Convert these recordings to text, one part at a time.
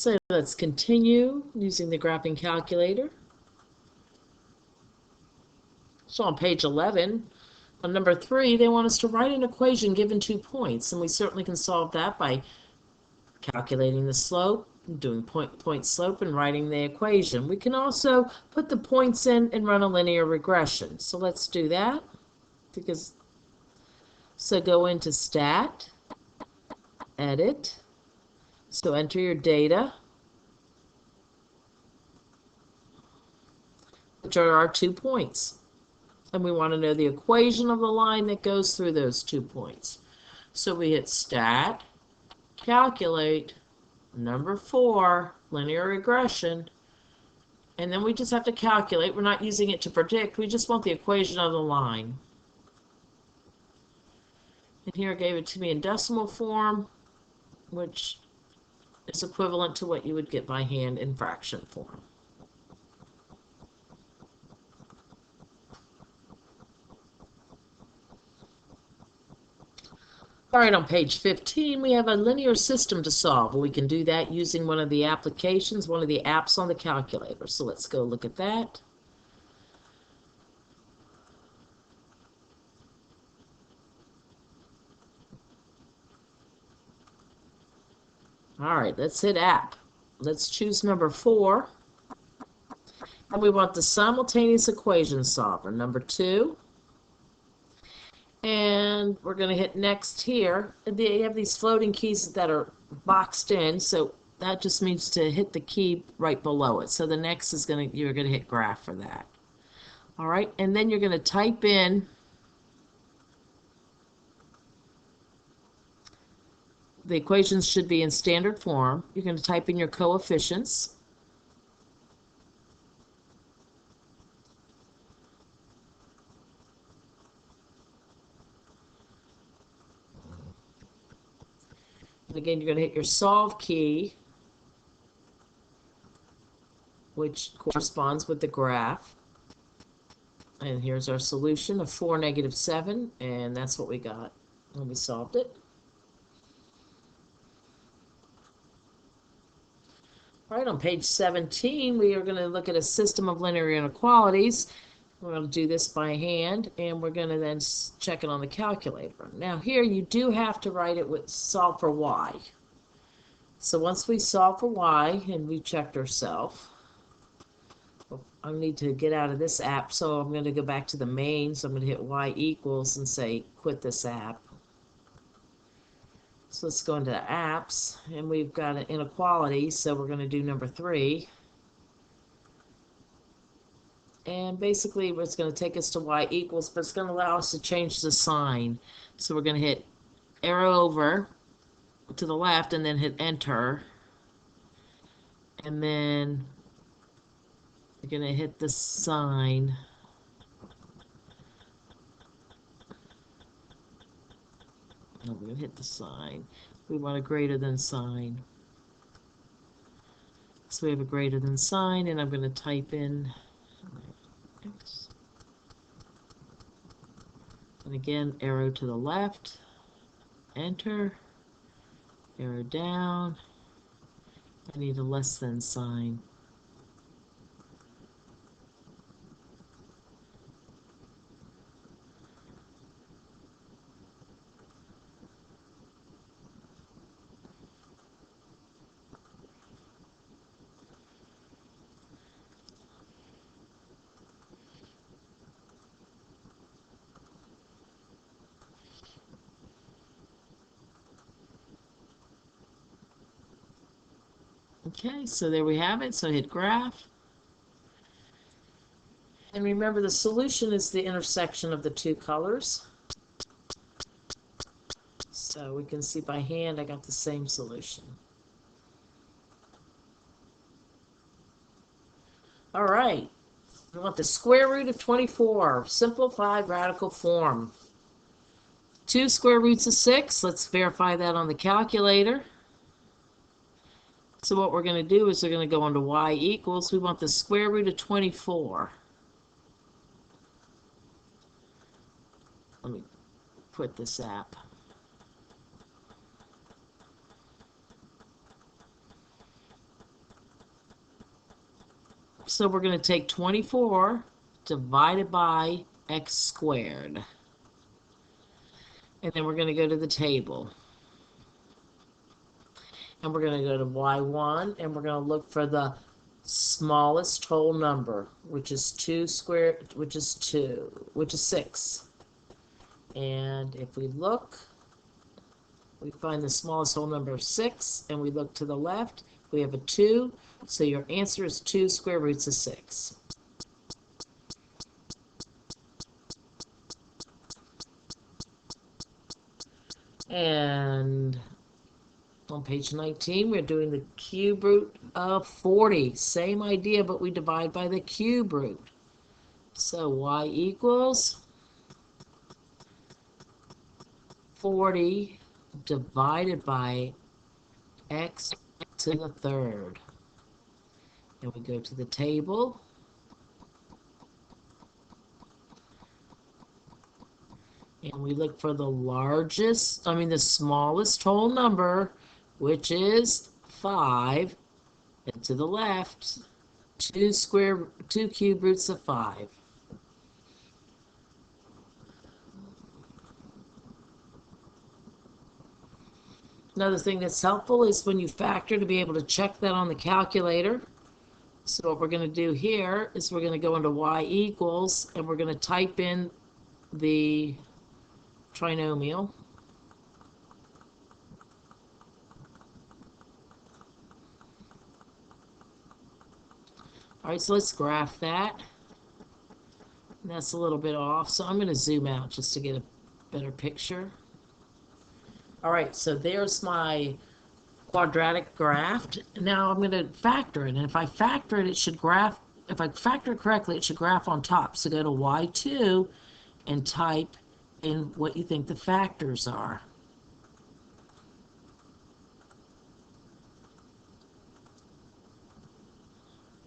So let's continue using the graphing calculator. So on page 11, on number 3, they want us to write an equation given 2 points, and we certainly can solve that by calculating the slope, doing point slope, and writing the equation. We can also put the points in and run a linear regression. So let's do that. So go into Stat, Edit. So enter your data, which are our 2 points. And we want to know the equation of the line that goes through those 2 points. So we hit Stat, Calculate, number 4, Linear Regression, and then we just have to calculate. We're not using it to predict. We just want the equation of the line. And here it gave it to me in decimal form, which is equivalent to what you would get by hand in fraction form. All right, on page 15, we have a linear system to solve. We can do that using one of the applications, one of the apps on the calculator. So let's go look at that. All right, let's hit app. Let's choose number 4. And we want the simultaneous equation solver, number 2. And we're going to hit next here. They have these floating keys that are boxed in, so that just means to hit the key right below it. So the next is you're going to hit graph for that. All right, and then you're going to type in the equations should be in standard form. You're going to type in your coefficients. And again, you're going to hit your solve key, which corresponds with the graph. And here's our solution of 4, -7, and that's what we got when we solved it. All right, on page 17, we are going to look at a system of linear inequalities. We're going to do this by hand, and we're going to then check it on the calculator. Now here you do have to write it with solve for y. So once we solve for y, and we checked ourselves, I need to get out of this app, so I'm going to go back to the main. So I'm going to hit y equals and say quit this app. So let's go into apps, and we've got an inequality, so we're going to do number 3. And basically it's going to take us to y equals, but it's going to allow us to change the sign. So we're going to hit arrow over to the left and then hit enter. And then we're going to hit the sign. No, we're going to hit the sign. We want a greater than sign. So we have a greater than sign, and I'm going to type in X. And again, arrow to the left, enter, arrow down. I need a less than sign. Okay, so there we have it. So hit graph. And remember, the solution is the intersection of the 2 colors. So we can see by hand I got the same solution. All right, we want the square root of 24, simplified radical form. 2 square roots of 6, let's verify that on the calculator. So what we're going to do is we're going to go into y equals, we want the square root of 24. Let me quit this app. So we're going to take 24 divided by x squared. And then we're going to go to the table. And we're going to go to y1, and we're going to look for the smallest whole number, which is 2 squared, which is 6. And if we look, we find the smallest whole number of 6, and we look to the left, we have a 2, so your answer is 2 square roots of 6. And on page 19, we're doing the cube root of 40. Same idea, but we divide by the cube root. So y equals 40 divided by x to the third. And we go to the table. And we look for the smallest whole number, which is 5. And to the left, 2 cube roots of 5. Another thing that's helpful is when you factor, to be able to check that on the calculator. So what we're going to do here is we're going to go into y equals, and we're going to type in the trinomial. All right, so let's graph that. And that's a little bit off, so I'm going to zoom out just to get a better picture. All right, so there's my quadratic graph. Now I'm going to factor it, and if I factor it, if I factor it correctly, it should graph on top. So go to y2 and type in what you think the factors are.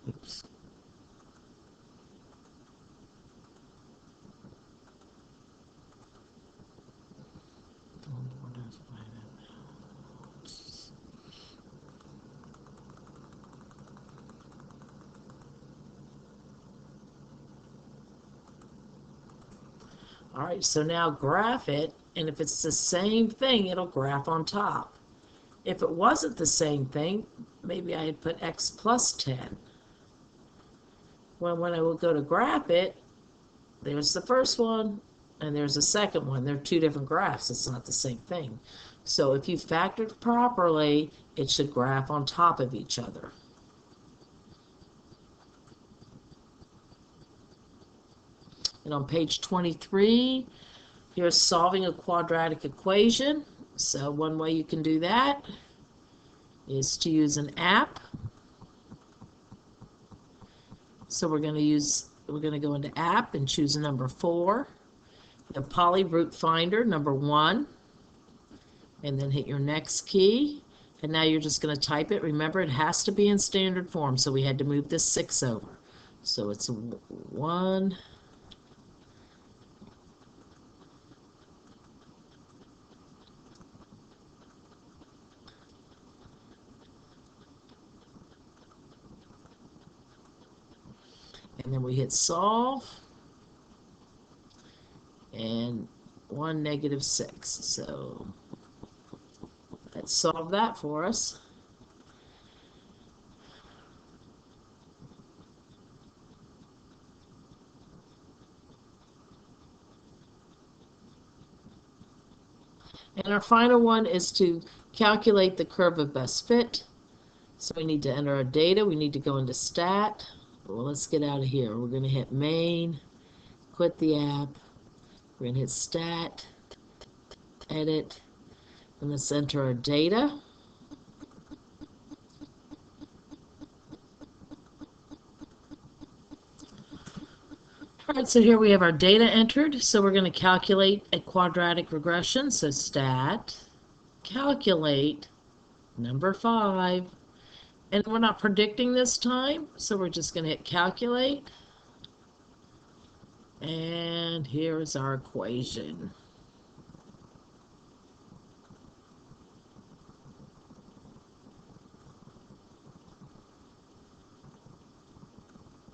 Oops. All right, so now graph it, and if it's the same thing, it'll graph on top. If it wasn't the same thing, maybe I had put x plus 10. Well, when I will go to graph it, there's the first one, and there's the second one. They're two different graphs. It's not the same thing. So if you factored properly, it should graph on top of each other. And on page 23, here's solving a quadratic equation. So one way you can do that is to use an app. So we're going to go into app and choose number 4. The polyroot finder, number 1. And then hit your next key. And now you're just going to type it. Remember, it has to be in standard form, so we had to move this 6 over. So it's 1. And then we hit solve, and 1 negative 6. So let's solve that for us. And our final one is to calculate the curve of best fit. So we need to enter our data. We need to go into stat. Well, let's get out of here. We're going to hit main, quit the app. We're going to hit stat, edit, and let's enter our data. All right, so here we have our data entered. So we're going to calculate a quadratic regression. So stat, calculate, number 5. And we're not predicting this time, so we're just going to hit calculate. And here is our equation.